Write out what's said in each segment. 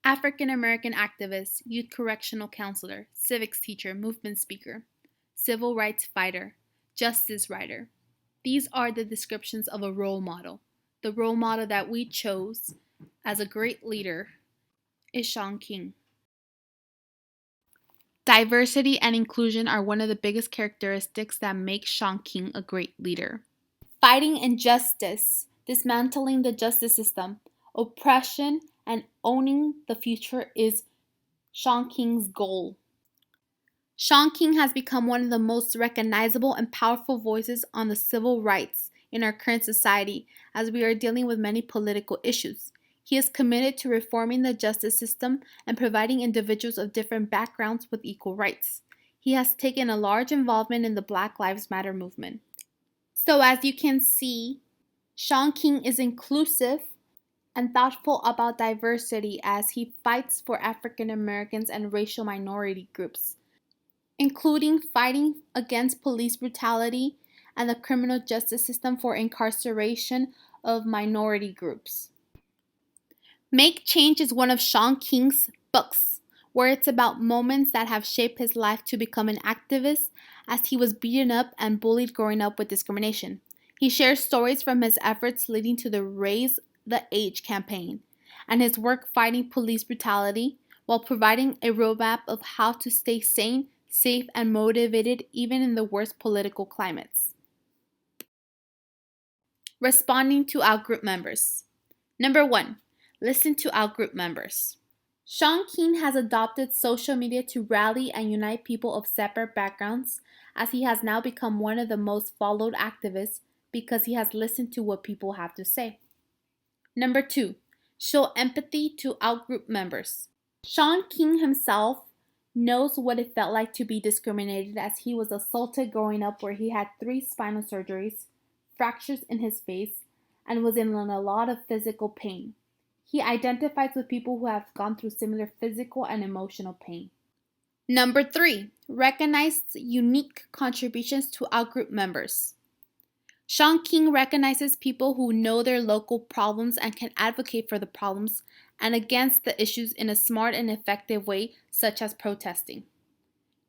African American activist, youth correctional counselor, civics teacher, movement speaker, civil rights fighter, justice writer. These are the descriptions of a role model. The role model that we chose as a great leader is Shaun King. Diversity and inclusion are one of the biggest characteristics that make Shaun King a great leader. Fighting injustice, dismantling the justice system, oppression, and owning the future is Shaun King's goal. Shaun King has become one of the most recognizable and powerful voices on the civil rights in our current society as we are dealing with many political issues. He is committed to reforming the justice system and providing individuals of different backgrounds with equal rights. He has taken a large involvement in the Black Lives Matter movement. So, as you can see, Shaun King is inclusive and thoughtful about diversity as he fights for African Americans and racial minority groups, including fighting against police brutality and the criminal justice system for incarceration of minority groups. Make Change is one of Shaun King's books, where it's about moments that have shaped his life to become an activist as he was beaten up and bullied growing up with discrimination. He shares stories from his efforts leading to the Raise the Age campaign and his work fighting police brutality while providing a roadmap of how to stay sane, safe, and motivated even in the worst political climates. Responding to outgroup members. Number 1. Listen to outgroup members. Shaun King has adopted social media to rally and unite people of separate backgrounds, as he has now become one of the most followed activists because he has listened to what people have to say. Number 2. Show empathy to outgroup members. Shaun King himself knows what it felt like to be discriminated as he was assaulted growing up, where he had 3 spinal surgeries, fractures in his face, and was in a lot of physical pain. He identifies with people who have gone through similar physical and emotional pain. Number 3. Recognize unique contributions to outgroup members. Shaun King recognizes people who know their local problems and can advocate for the problems and against the issues in a smart and effective way, such as protesting.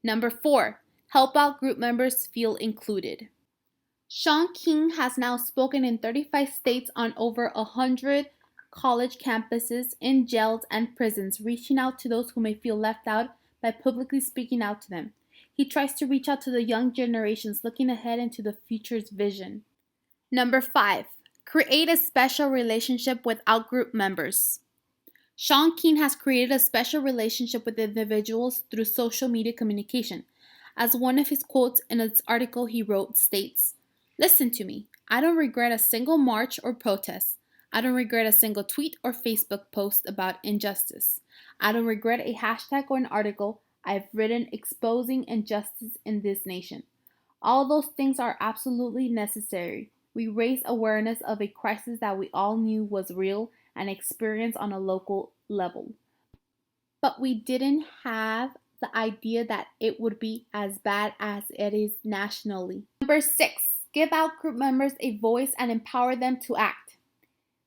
Number 4. Help out group members feel included. Shaun King has now spoken in 35 states on over 100 college campuses, in jails, and prisons, reaching out to those who may feel left out by publicly speaking out to them. He tries to reach out to the young generations looking ahead into the future's vision. Number 5. Create a special relationship with outgroup members. Shaun King has created a special relationship with individuals through social media communication. As one of his quotes in an article he wrote states, "Listen to me. I don't regret a single march or protest. I don't regret a single tweet or Facebook post about injustice. I don't regret a hashtag or an article I've written exposing injustice in this nation. All those things are absolutely necessary. We raise awareness of a crisis that we all knew was real and experienced on a local level. But we didn't have the idea that it would be as bad as it is nationally." Number 6. Give outgroup members a voice and empower them to act.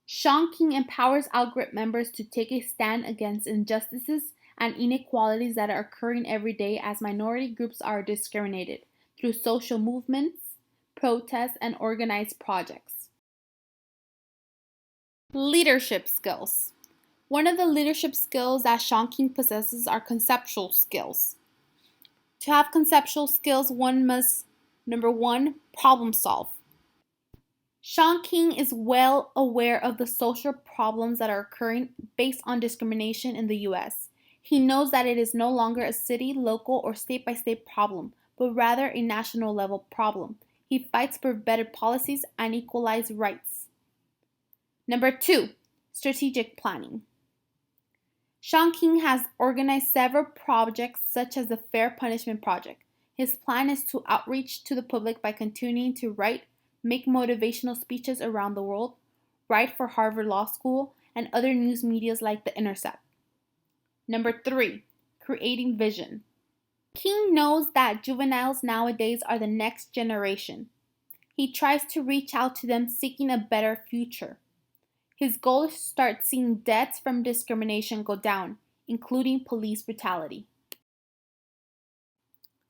Shaun King empowers outgroup members to take a stand against injustices and inequalities that are occurring every day as minority groups are discriminated through social movements, protests, and organized projects. Leadership skills. One of the leadership skills that Shaun King possesses are conceptual skills. To have conceptual skills, one must, number 1, problem solve. Shaun King is well aware of the social problems that are occurring based on discrimination in the U.S. He knows that it is no longer a city, local, or state-by-state problem, but rather a national level problem. He fights for better policies and equalized rights. Number 2, strategic planning. Shaun King has organized several projects such as the Fair Punishment Project. His plan is to outreach to the public by continuing to write, make motivational speeches around the world, write for Harvard Law School, and other news medias like The Intercept. Number 3, creating vision. King knows that juveniles nowadays are the next generation. He tries to reach out to them seeking a better future. His goal is to start seeing deaths from discrimination go down, including police brutality.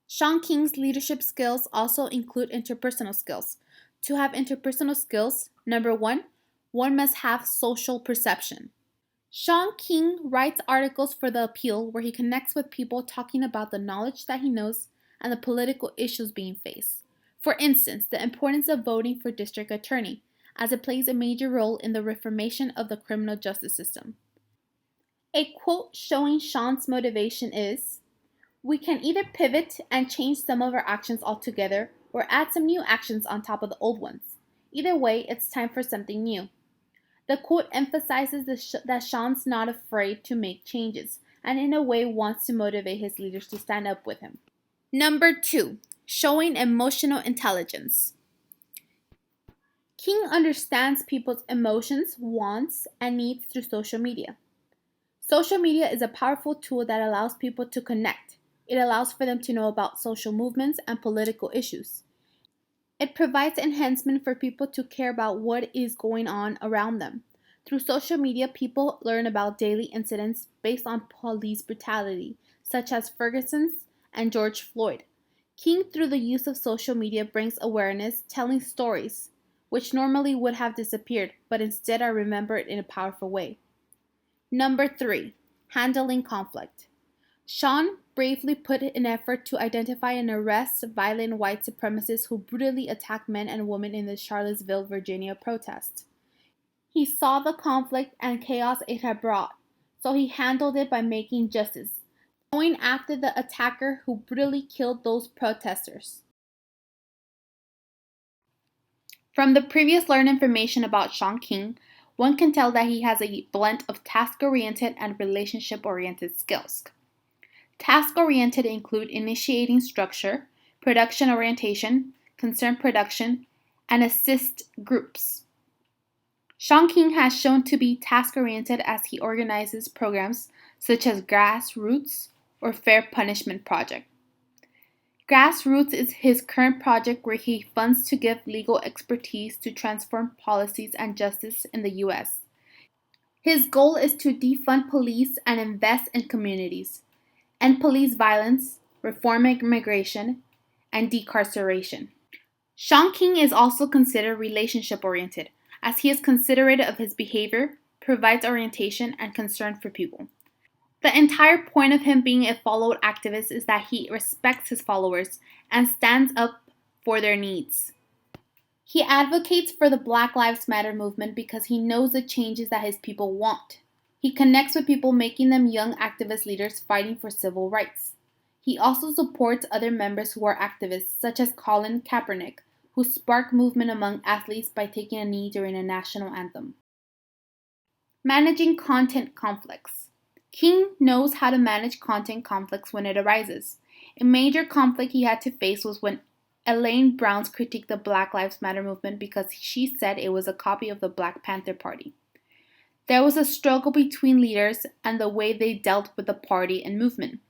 Shaun King's leadership skills also include interpersonal skills. To have interpersonal skills, number one must have social perception. Shaun King writes articles for The Appeal where he connects with people talking about the knowledge that he knows and the political issues being faced. For instance, the importance of voting for district attorney, as it plays a major role in the reformation of the criminal justice system. A quote showing Shaun's motivation is, "We can either pivot and change some of our actions altogether or add some new actions on top of the old ones. Either way, it's time for something new." The quote emphasizes that Shaun's not afraid to make changes and in a way wants to motivate his leaders to stand up with him. Number 2, showing emotional intelligence. King understands people's emotions, wants, and needs through social media. Social media is a powerful tool that allows people to connect. It allows for them to know about social movements and political issues. It provides enhancement for people to care about what is going on around them. Through social media, people learn about daily incidents based on police brutality, such as Ferguson's and George Floyd. King, through the use of social media, brings awareness, telling stories, which normally would have disappeared, but instead are remembered in a powerful way. Number 3, handling conflict. Shaun bravely put in effort to identify and arrest violent white supremacists who brutally attacked men and women in the Charlottesville, Virginia protest. He saw the conflict and chaos it had brought, so he handled it by making justice, going after the attacker who brutally killed those protesters. From the previous learned information about Shaun King, one can tell that he has a blend of task-oriented and relationship-oriented skills. Task-oriented include initiating structure, production orientation, concern production, and assist groups. Shaun King has shown to be task-oriented as he organizes programs such as Grassroots or Fair Punishment Project. Grassroots is his current project where he funds to give legal expertise to transform policies and justice in the U.S. His goal is to defund police and invest in communities, end police violence, reform immigration, and decarceration. Shaun King is also considered relationship-oriented, as he is considerate of his behavior, provides orientation, and concern for people. The entire point of him being a followed activist is that he respects his followers and stands up for their needs. He advocates for the Black Lives Matter movement because he knows the changes that his people want. He connects with people, making them young activist leaders fighting for civil rights. He also supports other members who are activists, such as Colin Kaepernick, who sparked movement among athletes by taking a knee during a national anthem. Managing content conflicts. King knows how to manage content conflicts when it arises. A major conflict he had to face was when Elaine Brown's critiqued the Black Lives Matter movement because she said it was a copy of the Black Panther Party. There was a struggle between leaders and the way they dealt with the party and movement.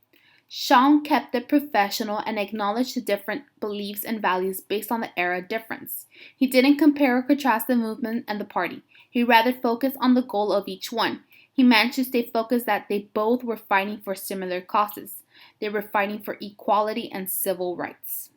Shaun kept it professional and acknowledged the different beliefs and values based on the era difference. He didn't compare or contrast the movement and the party. He rather focused on the goal of each one. He managed to stay focused that they both were fighting for similar causes. They were fighting for equality and civil rights.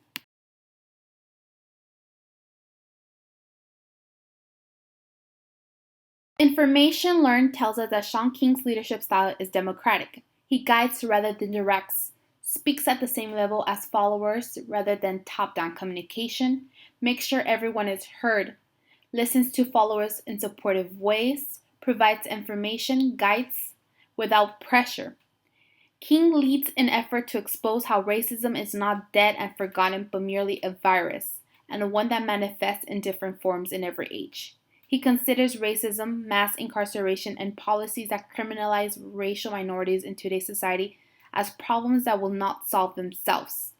Information learned tells us that Shaun King's leadership style is democratic. He guides rather than directs, speaks at the same level as followers rather than top-down communication, makes sure everyone is heard, listens to followers in supportive ways, provides information, guides without pressure. King leads an effort to expose how racism is not dead and forgotten but merely a virus, and one that manifests in different forms in every age. He considers racism, mass incarceration, and policies that criminalize racial minorities in today's society as problems that will not solve themselves.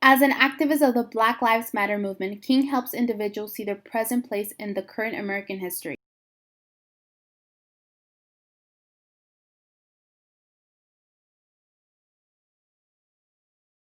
As an activist of the Black Lives Matter movement, King helps individuals see their present place in the current American history.